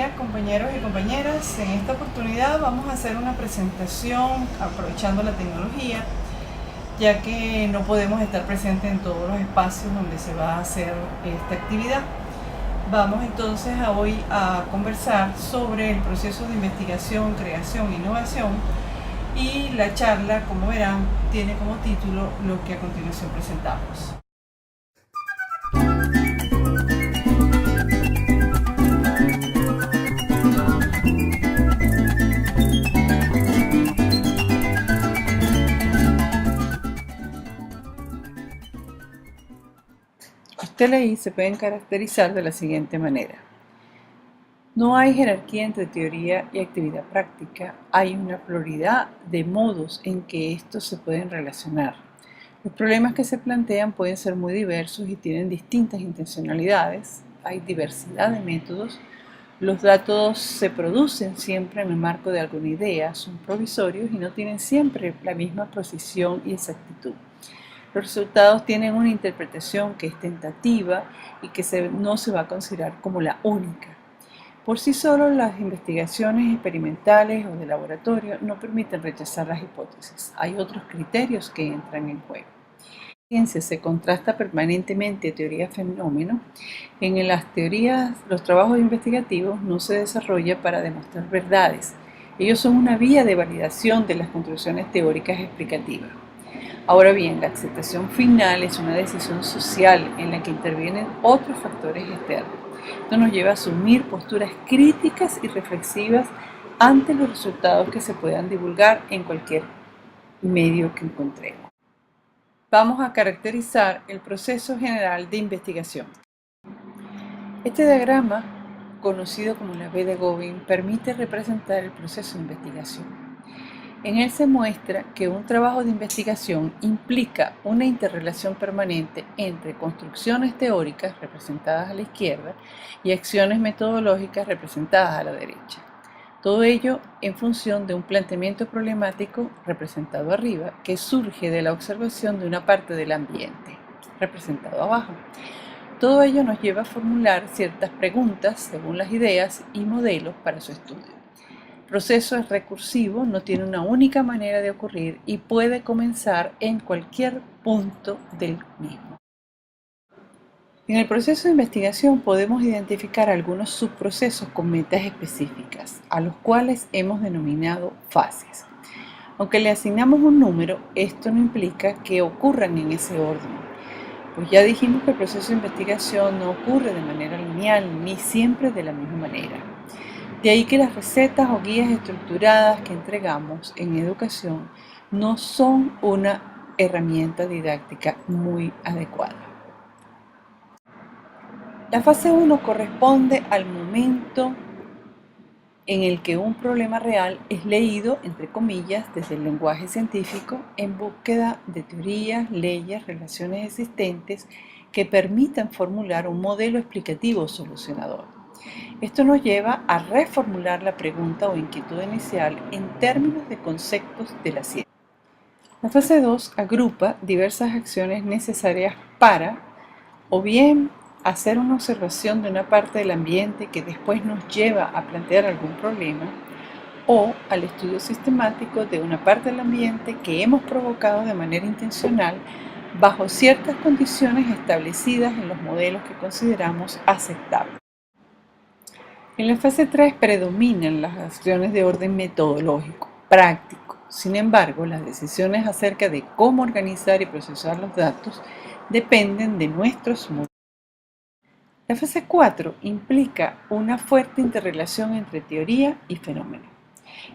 día, compañeros y compañeras. En esta oportunidad vamos a hacer una presentación aprovechando la tecnología, ya que no podemos estar presentes en todos los espacios donde se va a hacer esta actividad. Vamos entonces hoy a conversar sobre el proceso de investigación, creación e innovación, y la charla, como verán, tiene como título lo que a continuación presentamos. Los TLI se pueden caracterizar de la siguiente manera. No hay jerarquía entre teoría y actividad práctica, hay una pluralidad de modos en que estos se pueden relacionar. Los problemas que se plantean pueden ser muy diversos y tienen distintas intencionalidades, hay diversidad de métodos, los datos se producen siempre en el marco de alguna idea, son provisorios y no tienen siempre la misma precisión y exactitud. Los resultados tienen una interpretación que es tentativa y que no se va a considerar como la única. Por sí solo, las investigaciones experimentales o de laboratorio no permiten rechazar las hipótesis. Hay otros criterios que entran en juego. La ciencia se contrasta permanentemente teoría-fenómeno. En las teorías, los trabajos investigativos no se desarrollan para demostrar verdades. Ellos son una vía de validación de las construcciones teóricas explicativas. Ahora bien, la aceptación final es una decisión social en la que intervienen otros factores externos. Esto nos lleva a asumir posturas críticas y reflexivas ante los resultados que se puedan divulgar en cualquier medio que encontremos. Vamos a caracterizar el proceso general de investigación. Este diagrama, conocido como la V de Gauguin, permite representar el proceso de investigación. En él se muestra que un trabajo de investigación implica una interrelación permanente entre construcciones teóricas, representadas a la izquierda, y acciones metodológicas, representadas a la derecha. Todo ello en función de un planteamiento problemático, representado arriba, que surge de la observación de una parte del ambiente, representado abajo. Todo ello nos lleva a formular ciertas preguntas según las ideas y modelos para su estudio. El proceso es recursivo, no tiene una única manera de ocurrir y puede comenzar en cualquier punto del mismo. En el proceso de investigación podemos identificar algunos subprocesos con metas específicas, a los cuales hemos denominado fases. Aunque le asignamos un número, esto no implica que ocurran en ese orden, pues ya dijimos que el proceso de investigación no ocurre de manera lineal ni siempre de la misma manera. De ahí que las recetas o guías estructuradas que entregamos en educación no son una herramienta didáctica muy adecuada. La fase 1 corresponde al momento en el que un problema real es leído, entre comillas, desde el lenguaje científico en búsqueda de teorías, leyes, relaciones existentes que permitan formular un modelo explicativo solucionador. Esto nos lleva a reformular la pregunta o inquietud inicial en términos de conceptos de la ciencia. La fase 2 agrupa diversas acciones necesarias para, o bien, hacer una observación de una parte del ambiente que después nos lleva a plantear algún problema, o al estudio sistemático de una parte del ambiente que hemos provocado de manera intencional bajo ciertas condiciones establecidas en los modelos que consideramos aceptables. En la fase 3 predominan las acciones de orden metodológico, práctico. Sin embargo, las decisiones acerca de cómo organizar y procesar los datos dependen de nuestros modelos. La fase 4 implica una fuerte interrelación entre teoría y fenómeno,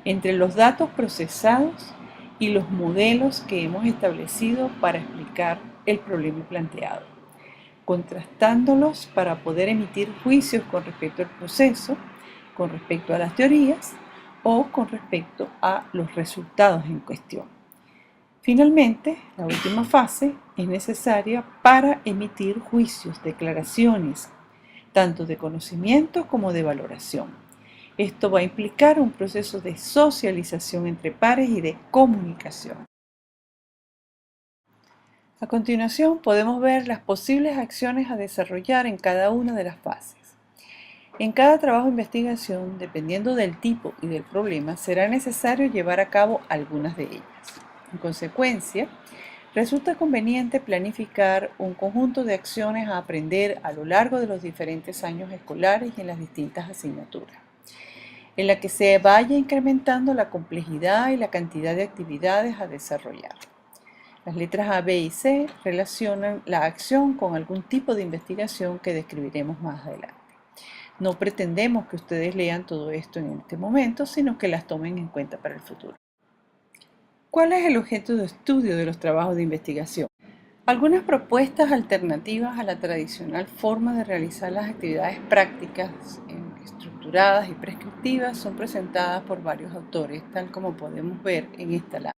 entre los datos procesados y los modelos que hemos establecido para explicar el problema planteado, contrastándolos para poder emitir juicios con respecto al proceso, con respecto a las teorías o con respecto a los resultados en cuestión. Finalmente, la última fase es necesaria para emitir juicios, declaraciones, tanto de conocimiento como de valoración. Esto va a implicar un proceso de socialización entre pares y de comunicación. A continuación podemos ver las posibles acciones a desarrollar en cada una de las fases. En cada trabajo de investigación, dependiendo del tipo y del problema, será necesario llevar a cabo algunas de ellas. En consecuencia, resulta conveniente planificar un conjunto de acciones a aprender a lo largo de los diferentes años escolares y en las distintas asignaturas, en la que se vaya incrementando la complejidad y la cantidad de actividades a desarrollar. Las letras A, B y C relacionan la acción con algún tipo de investigación que describiremos más adelante. No pretendemos que ustedes lean todo esto en este momento, sino que las tomen en cuenta para el futuro. ¿Cuál es el objeto de estudio de los trabajos de investigación? Algunas propuestas alternativas a la tradicional forma de realizar las actividades prácticas estructuradas y prescriptivas son presentadas por varios autores, tal como podemos ver en esta lámina.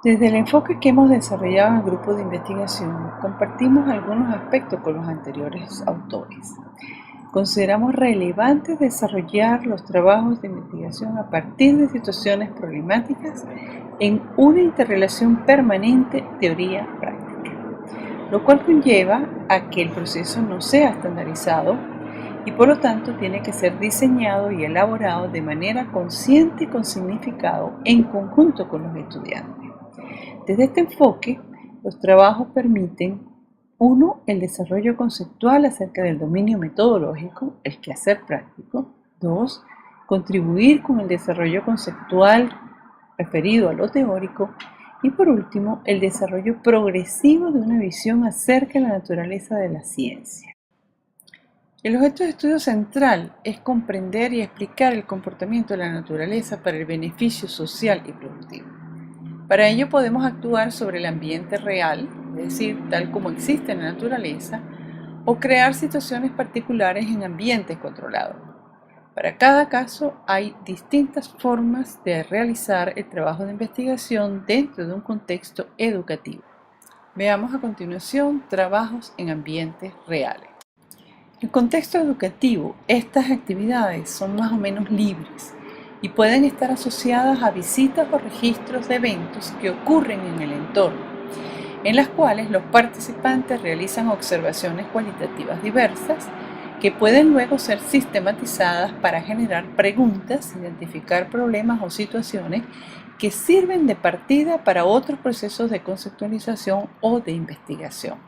Desde el enfoque que hemos desarrollado en el grupo de investigación, compartimos algunos aspectos con los anteriores autores. Consideramos relevante desarrollar los trabajos de investigación a partir de situaciones problemáticas en una interrelación permanente teoría-práctica, lo cual conlleva a que el proceso no sea estandarizado y por lo tanto tiene que ser diseñado y elaborado de manera consciente y con significado en conjunto con los estudiantes. Desde este enfoque, los trabajos permiten 1. El desarrollo conceptual acerca del dominio metodológico, el quehacer práctico. 2. Contribuir con el desarrollo conceptual referido a lo teórico. Y por último, el desarrollo progresivo de una visión acerca de la naturaleza de la ciencia. El objeto de estudio central es comprender y explicar el comportamiento de la naturaleza para el beneficio social y productivo. Para ello podemos actuar sobre el ambiente real, es decir, tal como existe en la naturaleza, o crear situaciones particulares en ambientes controlados. Para cada caso hay distintas formas de realizar el trabajo de investigación dentro de un contexto educativo. Veamos a continuación trabajos en ambientes reales. En el contexto educativo, estas actividades son más o menos libres y pueden estar asociadas a visitas o registros de eventos que ocurren en el entorno, en las cuales los participantes realizan observaciones cualitativas diversas que pueden luego ser sistematizadas para generar preguntas, identificar problemas o situaciones que sirven de partida para otros procesos de conceptualización o de investigación.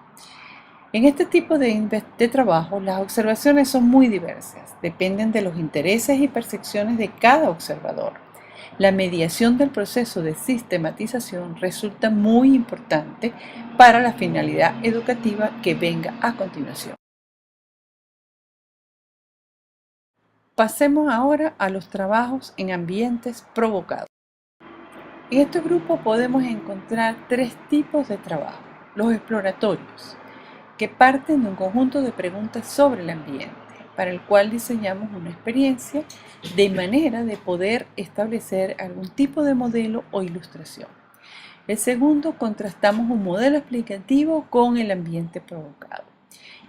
En este tipo de trabajo, las observaciones son muy diversas, dependen de los intereses y percepciones de cada observador. La mediación del proceso de sistematización resulta muy importante para la finalidad educativa que venga a continuación. Pasemos ahora a los trabajos en ambientes provocados. En este grupo podemos encontrar 3 tipos de trabajo: los exploratorios, que parten de un conjunto de preguntas sobre el ambiente, para el cual diseñamos una experiencia de manera de poder establecer algún tipo de modelo o ilustración. El segundo, contrastamos un modelo explicativo con el ambiente provocado.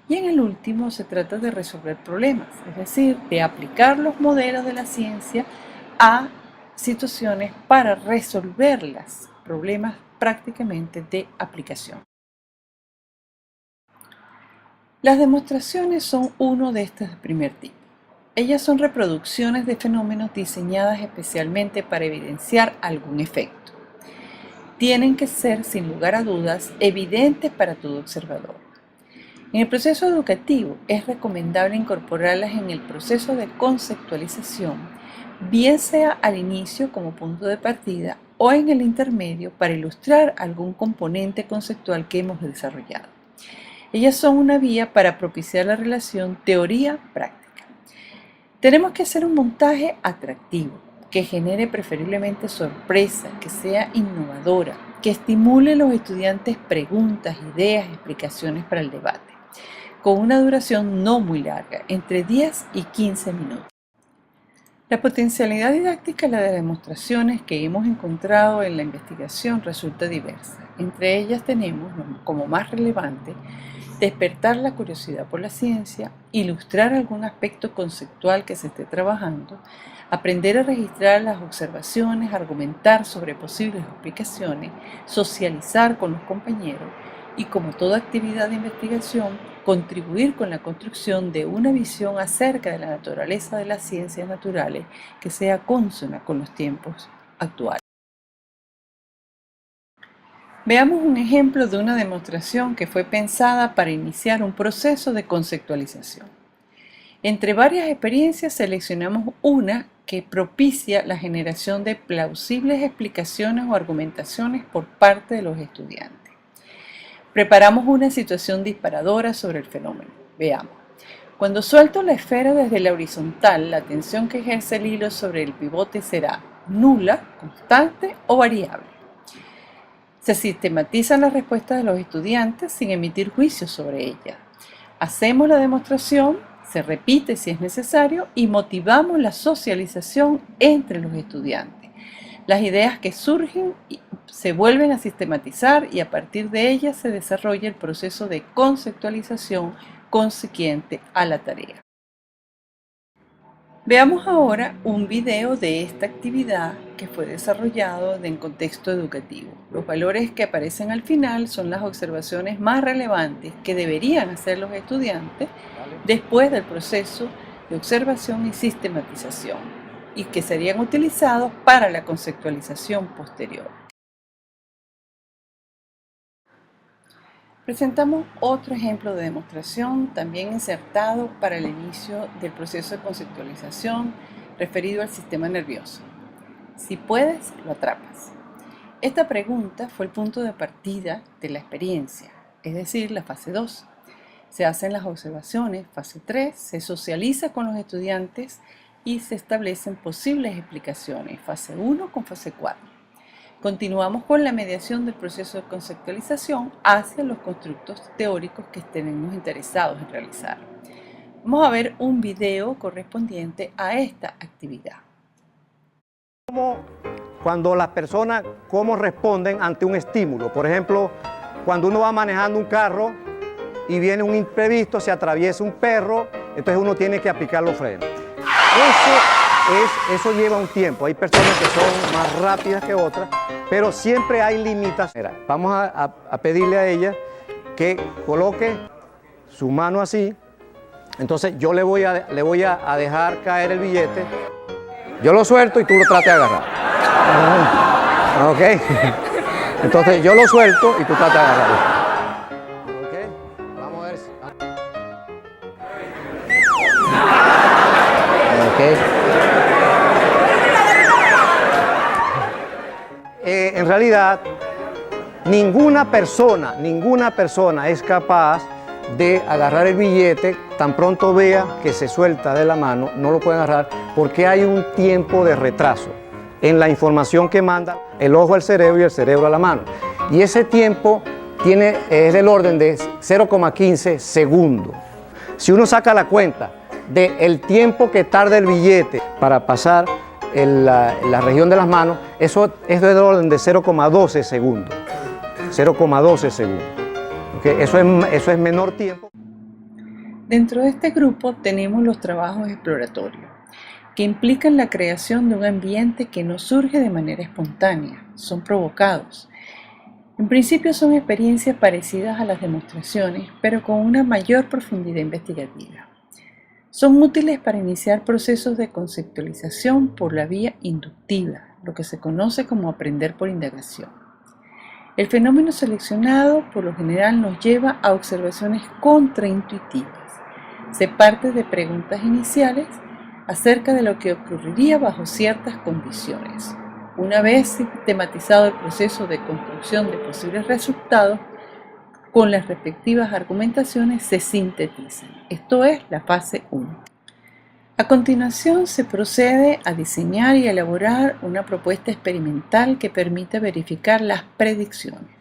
Y en el último se trata de resolver problemas, es decir, de aplicar los modelos de la ciencia a situaciones para resolverlas, problemas prácticamente de aplicación. Las demostraciones son uno de estos de primer tipo. Ellas son reproducciones de fenómenos diseñadas especialmente para evidenciar algún efecto. Tienen que ser, sin lugar a dudas, evidentes para todo observador. En el proceso educativo es recomendable incorporarlas en el proceso de conceptualización, bien sea al inicio como punto de partida o en el intermedio para ilustrar algún componente conceptual que hemos desarrollado. Ellas son una vía para propiciar la relación teoría-práctica. Tenemos que hacer un montaje atractivo, que genere preferiblemente sorpresa, que sea innovadora, que estimule a los estudiantes preguntas, ideas, explicaciones para el debate, con una duración no muy larga, entre 10 y 15 minutos. La potencialidad didáctica de las demostraciones que hemos encontrado en la investigación resulta diversa. Entre ellas tenemos, como más relevante, despertar la curiosidad por la ciencia, ilustrar algún aspecto conceptual que se esté trabajando, aprender a registrar las observaciones, argumentar sobre posibles explicaciones, socializar con los compañeros y, como toda actividad de investigación, contribuir con la construcción de una visión acerca de la naturaleza de las ciencias naturales que sea consona con los tiempos actuales. Veamos un ejemplo de una demostración que fue pensada para iniciar un proceso de conceptualización. Entre varias experiencias seleccionamos una que propicia la generación de plausibles explicaciones o argumentaciones por parte de los estudiantes. Preparamos una situación disparadora sobre el fenómeno. Veamos. Cuando suelto la esfera desde la horizontal, la tensión que ejerce el hilo sobre el pivote será nula, constante o variable. Se sistematizan las respuestas de los estudiantes sin emitir juicios sobre ellas. Hacemos la demostración, se repite si es necesario y motivamos la socialización entre los estudiantes. Las ideas que surgen se vuelven a sistematizar y a partir de ellas se desarrolla el proceso de conceptualización consiguiente a la tarea. Veamos ahora un video de esta actividad que fue desarrollado en contexto educativo. Los valores que aparecen al final son las observaciones más relevantes que deberían hacer los estudiantes después del proceso de observación y sistematización y que serían utilizados para la conceptualización posterior. Presentamos otro ejemplo de demostración también insertado para el inicio del proceso de conceptualización referido al sistema nervioso. Si puedes, lo atrapas. Esta pregunta fue el punto de partida de la experiencia, es decir, la fase 2. Se hacen las observaciones, fase 3, se socializa con los estudiantes y se establecen posibles explicaciones, fase 1 con fase 4. Continuamos con la mediación del proceso de conceptualización hacia los constructos teóricos que estemos interesados en realizar. Vamos a ver un video correspondiente a esta actividad. Cuando las personas, cómo responden ante un estímulo. Por ejemplo, cuando uno va manejando un carro y viene un imprevisto, se atraviesa un perro, entonces uno tiene que aplicar los frenos. Eso lleva un tiempo. Hay personas que son más rápidas que otras, pero siempre hay limitaciones. Vamos a pedirle a ella que coloque su mano así. Entonces yo le voy a dejar caer el billete. Yo lo suelto y tú lo tratas de agarrar. ¿Ok? Entonces yo lo suelto y tú tratas de agarrarlo. ¿Ok? Vamos a ver si... ¿Ok? En realidad, ninguna persona es capaz de agarrar el billete tan pronto vea que se suelta de la mano, no lo puede agarrar porque hay un tiempo de retraso en la información que manda el ojo al cerebro y el cerebro a la mano. Y ese tiempo es del orden de 0,15 segundos. Si uno saca la cuenta del tiempo que tarda el billete para pasar la región de las manos, eso es del orden de 0,12 segundos. 0,12 segundos. ¿Okay? Eso es menor tiempo. Dentro de este grupo tenemos los trabajos exploratorios, que implican la creación de un ambiente que no surge de manera espontánea, son provocados. En principio son experiencias parecidas a las demostraciones, pero con una mayor profundidad investigativa. Son útiles para iniciar procesos de conceptualización por la vía inductiva, lo que se conoce como aprender por indagación. El fenómeno seleccionado por lo general nos lleva a observaciones contraintuitivas. Se parte de preguntas iniciales acerca de lo que ocurriría bajo ciertas condiciones. Una vez sistematizado el proceso de construcción de posibles resultados, con las respectivas argumentaciones se sintetizan. Esto es la fase 1. A continuación se procede a diseñar y elaborar una propuesta experimental que permita verificar las predicciones.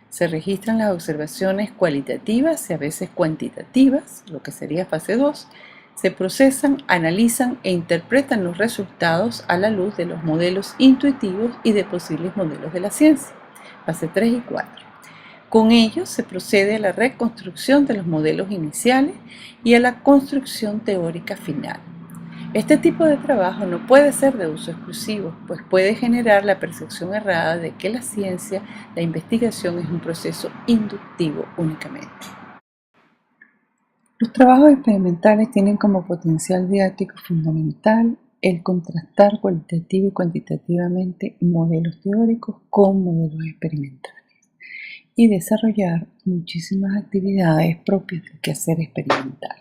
Se registran las observaciones cualitativas y a veces cuantitativas, lo que sería fase 2. Se procesan, analizan e interpretan los resultados a la luz de los modelos intuitivos y de posibles modelos de la ciencia, fase 3 y 4. Con ello se procede a la reconstrucción de los modelos iniciales y a la construcción teórica final. Este tipo de trabajo no puede ser de uso exclusivo, pues puede generar la percepción errada de que la ciencia, la investigación es un proceso inductivo únicamente. Los trabajos experimentales tienen como potencial didáctico fundamental el contrastar cualitativa y cuantitativamente modelos teóricos con modelos experimentales y desarrollar muchísimas actividades propias del quehacer experimental.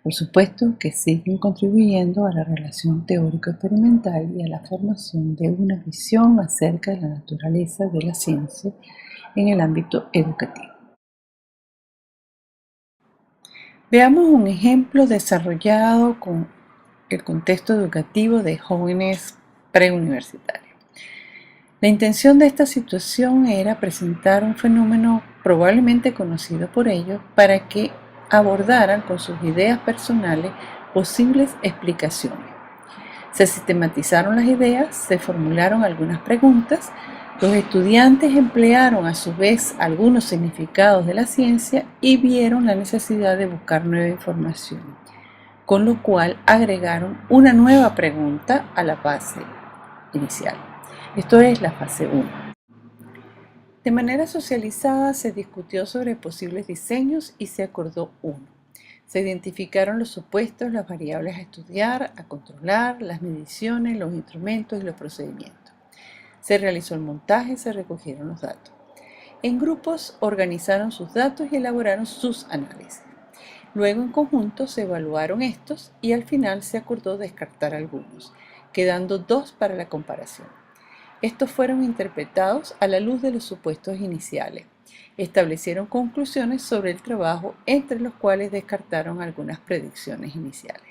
Por supuesto que siguen contribuyendo a la relación teórico-experimental y a la formación de una visión acerca de la naturaleza de la ciencia en el ámbito educativo. Veamos un ejemplo desarrollado con el contexto educativo de jóvenes preuniversitarios. La intención de esta situación era presentar un fenómeno probablemente conocido por ellos para que abordaran con sus ideas personales posibles explicaciones. Se sistematizaron las ideas, se formularon algunas preguntas, los estudiantes emplearon a su vez algunos significados de la ciencia y vieron la necesidad de buscar nueva información, con lo cual agregaron una nueva pregunta a la fase inicial. Esto es la fase 1. De manera socializada se discutió sobre posibles diseños y se acordó uno. Se identificaron los supuestos, las variables a estudiar, a controlar, las mediciones, los instrumentos y los procedimientos. Se realizó el montaje, se recogieron los datos. En grupos organizaron sus datos y elaboraron sus análisis. Luego en conjunto se evaluaron estos y al final se acordó descartar algunos, quedando 2 para la comparación. Estos fueron interpretados a la luz de los supuestos iniciales. Establecieron conclusiones sobre el trabajo, entre los cuales descartaron algunas predicciones iniciales.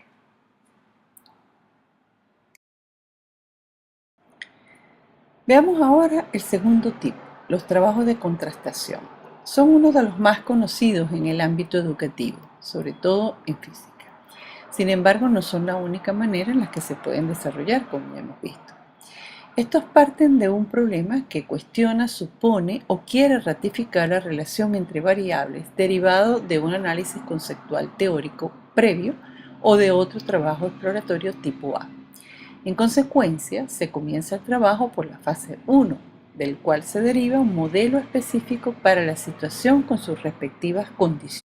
Veamos ahora el segundo tipo, los trabajos de contrastación. Son uno de los más conocidos en el ámbito educativo, sobre todo en física. Sin embargo, no son la única manera en la que se pueden desarrollar, como ya hemos visto. Estos parten de un problema que cuestiona, supone o quiere ratificar la relación entre variables derivado de un análisis conceptual teórico previo o de otro trabajo exploratorio tipo A. En consecuencia, se comienza el trabajo por la fase 1, del cual se deriva un modelo específico para la situación con sus respectivas condiciones.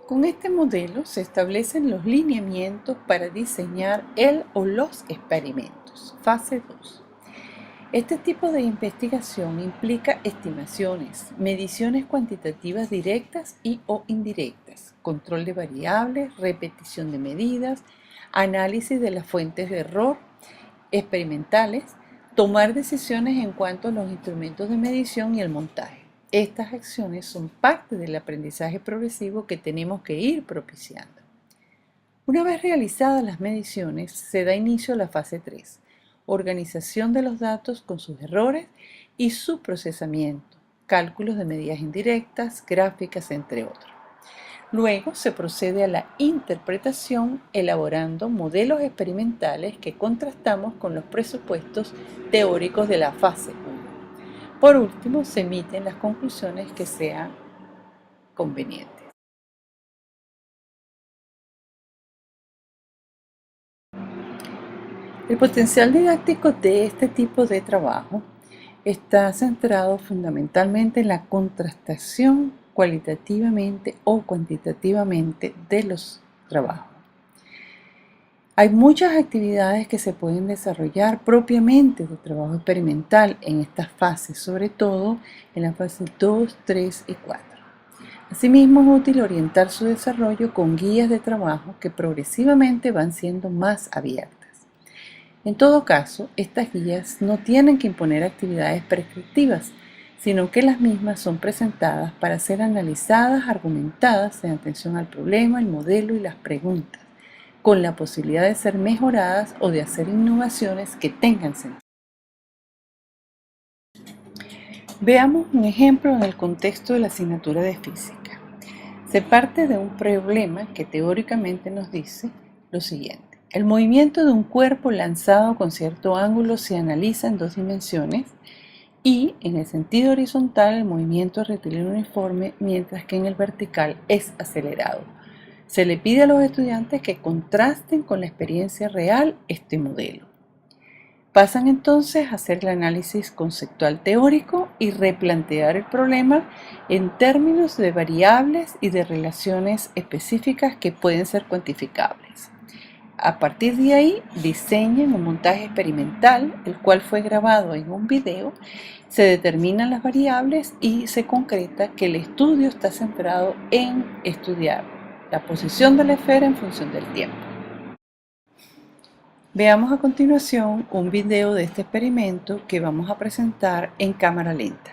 Con este modelo se establecen los lineamientos para diseñar el o los experimentos. Fase 2. Este tipo de investigación implica estimaciones, mediciones cuantitativas directas y o indirectas, control de variables, repetición de medidas, análisis de las fuentes de error experimentales, tomar decisiones en cuanto a los instrumentos de medición y el montaje. Estas acciones son parte del aprendizaje progresivo que tenemos que ir propiciando. Una vez realizadas las mediciones, se da inicio a la fase 3, organización de los datos con sus errores y su procesamiento, cálculos de medidas indirectas, gráficas, entre otros. Luego se procede a la interpretación elaborando modelos experimentales que contrastamos con los presupuestos teóricos de la fase 1. Por último, se emiten las conclusiones que sean convenientes. El potencial didáctico de este tipo de trabajo está centrado fundamentalmente en la contrastación cualitativamente o cuantitativamente de los trabajos. Hay muchas actividades que se pueden desarrollar propiamente de trabajo experimental en estas fases, sobre todo en la fase 2, 3 y 4. Asimismo, es útil orientar su desarrollo con guías de trabajo que progresivamente van siendo más abiertas. En todo caso, estas guías no tienen que imponer actividades prescriptivas, sino que las mismas son presentadas para ser analizadas, argumentadas en atención al problema, el modelo y las preguntas, con la posibilidad de ser mejoradas o de hacer innovaciones que tengan sentido. Veamos un ejemplo en el contexto de la asignatura de física. Se parte de un problema que teóricamente nos dice lo siguiente. El movimiento de un cuerpo lanzado con cierto ángulo se analiza en 2 dimensiones y en el sentido horizontal el movimiento es rectilíneo uniforme, mientras que en el vertical es acelerado. Se le pide a los estudiantes que contrasten con la experiencia real este modelo. Pasan entonces a hacer el análisis conceptual teórico y replantear el problema en términos de variables y de relaciones específicas que pueden ser cuantificables. A partir de ahí, diseñan un montaje experimental, el cual fue grabado en un video, se determinan las variables y se concreta que el estudio está centrado en estudiar la posición de la esfera en función del tiempo. Veamos a continuación un video de este experimento que vamos a presentar en cámara lenta.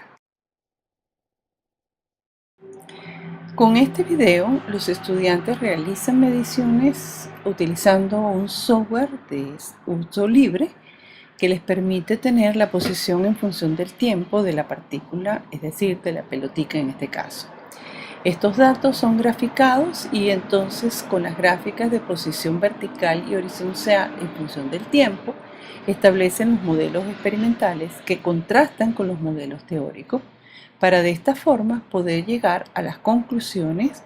Con este video, los estudiantes realizan mediciones utilizando un software de uso libre que les permite tener la posición en función del tiempo de la partícula, es decir, de la pelotica en este caso. Estos datos son graficados y entonces con las gráficas de posición vertical y horizontal en función del tiempo, establecen los modelos experimentales que contrastan con los modelos teóricos para de esta forma poder llegar a las conclusiones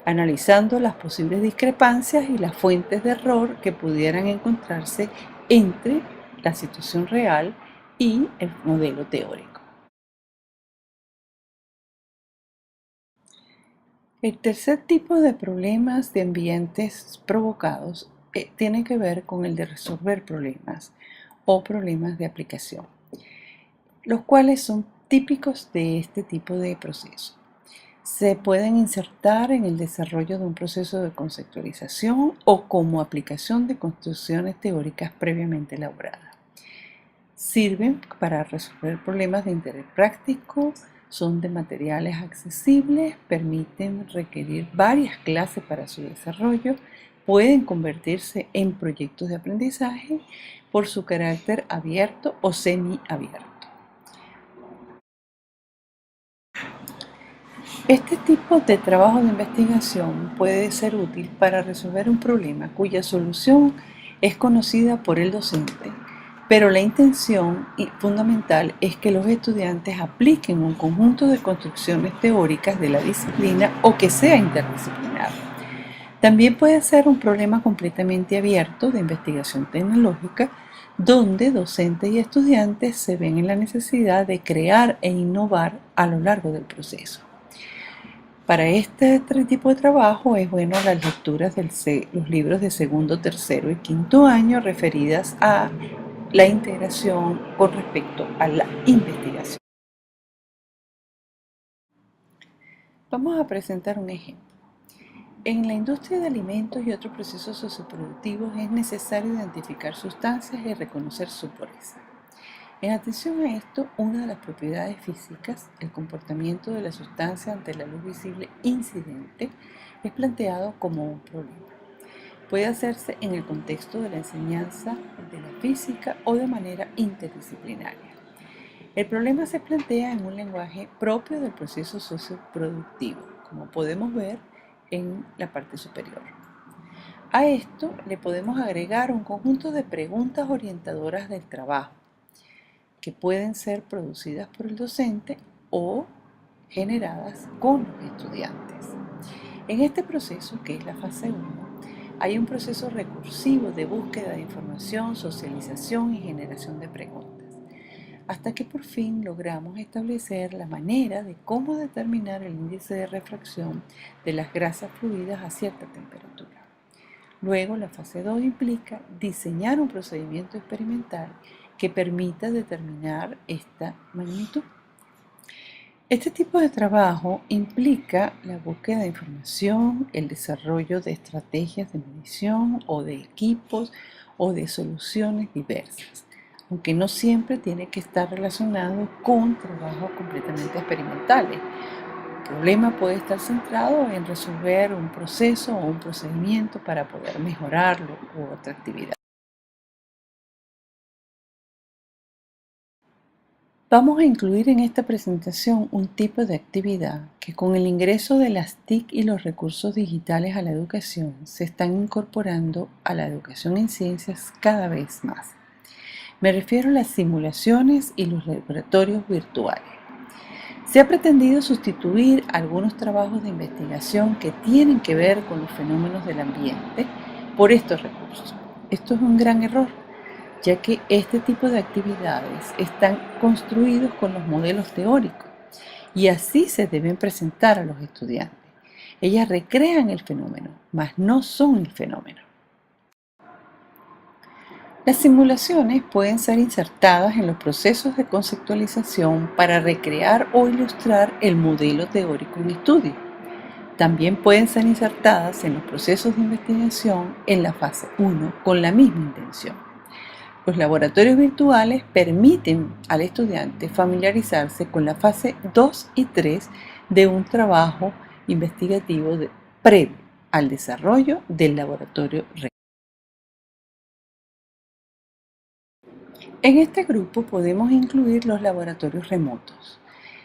analizando las posibles discrepancias y las fuentes de error que pudieran encontrarse entre la situación real y el modelo teórico. El tercer tipo de problemas de ambientes provocados tiene que ver con el de resolver problemas o problemas de aplicación, los cuales son típicos de este tipo de proceso. Se pueden insertar en el desarrollo de un proceso de conceptualización o como aplicación de construcciones teóricas previamente elaboradas. Sirven para resolver problemas de interés práctico, son de materiales accesibles, permiten requerir varias clases para su desarrollo, pueden convertirse en proyectos de aprendizaje por su carácter abierto o semiabierto. Este tipo de trabajo de investigación puede ser útil para resolver un problema cuya solución es conocida por el docente, pero la intención fundamental es que los estudiantes apliquen un conjunto de construcciones teóricas de la disciplina o que sea interdisciplinar. También puede ser un problema completamente abierto de investigación tecnológica, donde docentes y estudiantes se ven en la necesidad de crear e innovar a lo largo del proceso. Para este tipo de trabajo es bueno las lecturas de los libros de segundo, tercero y quinto año referidas a la integración con respecto a la investigación. Vamos a presentar un ejemplo. En la industria de alimentos y otros procesos socioproductivos es necesario identificar sustancias y reconocer su pureza. En atención a esto, una de las propiedades físicas, el comportamiento de la sustancia ante la luz visible incidente, es planteado como un problema. Puede hacerse en el contexto de la enseñanza de la física o de manera interdisciplinaria. El problema se plantea en un lenguaje propio del proceso socioproductivo, como podemos ver en la parte superior. A esto le podemos agregar un conjunto de preguntas orientadoras del trabajo, que pueden ser producidas por el docente o generadas con los estudiantes. En este proceso, que es la fase 1, hay un proceso recursivo de búsqueda de información, socialización y generación de preguntas, hasta que por fin logramos establecer la manera de cómo determinar el índice de refracción de las grasas fluidas a cierta temperatura. Luego, la fase 2 implica diseñar un procedimiento experimental que permita determinar esta magnitud. Este tipo de trabajo implica la búsqueda de información, el desarrollo de estrategias de medición o de equipos o de soluciones diversas, aunque no siempre tiene que estar relacionado con trabajos completamente experimentales. El problema puede estar centrado en resolver un proceso o un procedimiento para poder mejorarlo u otra actividad. Vamos a incluir en esta presentación un tipo de actividad que con el ingreso de las TIC y los recursos digitales a la educación se están incorporando a la educación en ciencias cada vez más. Me refiero a las simulaciones y los laboratorios virtuales. Se ha pretendido sustituir algunos trabajos de investigación que tienen que ver con los fenómenos del ambiente por estos recursos. Esto es un gran error, ya que este tipo de actividades están construidos con los modelos teóricos y así se deben presentar a los estudiantes. Ellas recrean el fenómeno, mas no son el fenómeno. Las simulaciones pueden ser insertadas en los procesos de conceptualización para recrear o ilustrar el modelo teórico en estudio. También pueden ser insertadas en los procesos de investigación en la fase 1 con la misma intención. Los laboratorios virtuales permiten al estudiante familiarizarse con la fase 2 y 3 de un trabajo investigativo previo al desarrollo del laboratorio real. En este grupo podemos incluir los laboratorios remotos.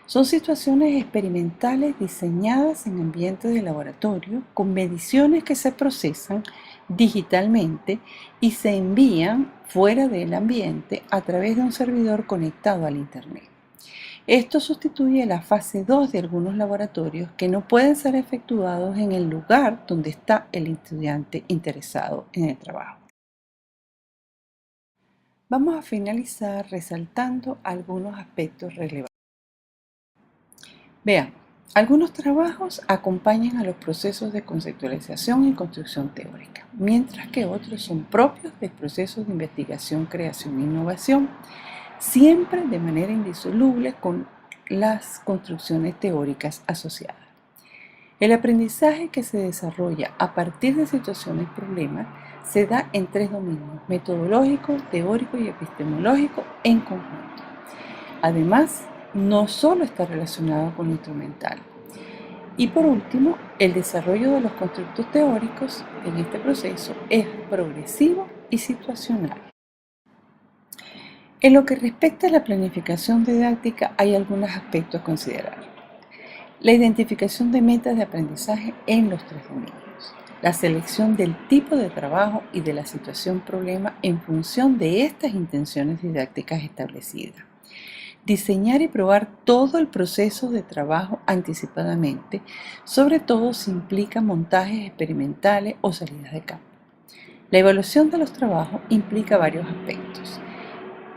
Son situaciones experimentales diseñadas en ambientes de laboratorio con mediciones que se procesan digitalmente y se envían fuera del ambiente a través de un servidor conectado al Internet. Esto sustituye la fase 2 de algunos laboratorios que no pueden ser efectuados en el lugar donde está el estudiante interesado en el trabajo. Vamos a finalizar resaltando algunos aspectos relevantes. Vean, algunos trabajos acompañan a los procesos de conceptualización y construcción teórica, mientras que otros son propios de procesos de investigación, creación e innovación, siempre de manera indisoluble con las construcciones teóricas asociadas. El aprendizaje que se desarrolla a partir de situaciones problemas se da en 3 dominios: metodológico, teórico y epistemológico en conjunto. Además, no solo está relacionado con lo instrumental. Y por último, el desarrollo de los constructos teóricos en este proceso es progresivo y situacional. En lo que respecta a la planificación didáctica, hay algunos aspectos a considerar. La identificación de metas de aprendizaje en los 3 dominios. La selección del tipo de trabajo y de la situación problema en función de estas intenciones didácticas establecidas. Diseñar y probar todo el proceso de trabajo anticipadamente, sobre todo si implica montajes experimentales o salidas de campo. La evaluación de los trabajos implica varios aspectos: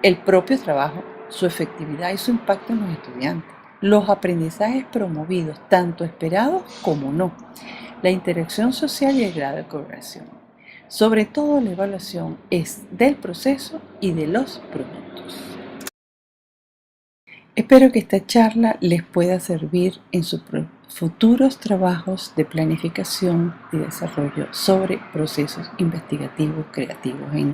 el propio trabajo, su efectividad y su impacto en los estudiantes, los aprendizajes promovidos, tanto esperados como no, la interacción social y el grado de colaboración. Sobre todo, la evaluación es del proceso y de los productos. Espero que esta charla les pueda servir en sus futuros trabajos de planificación y desarrollo sobre procesos investigativos, creativos e innovadores.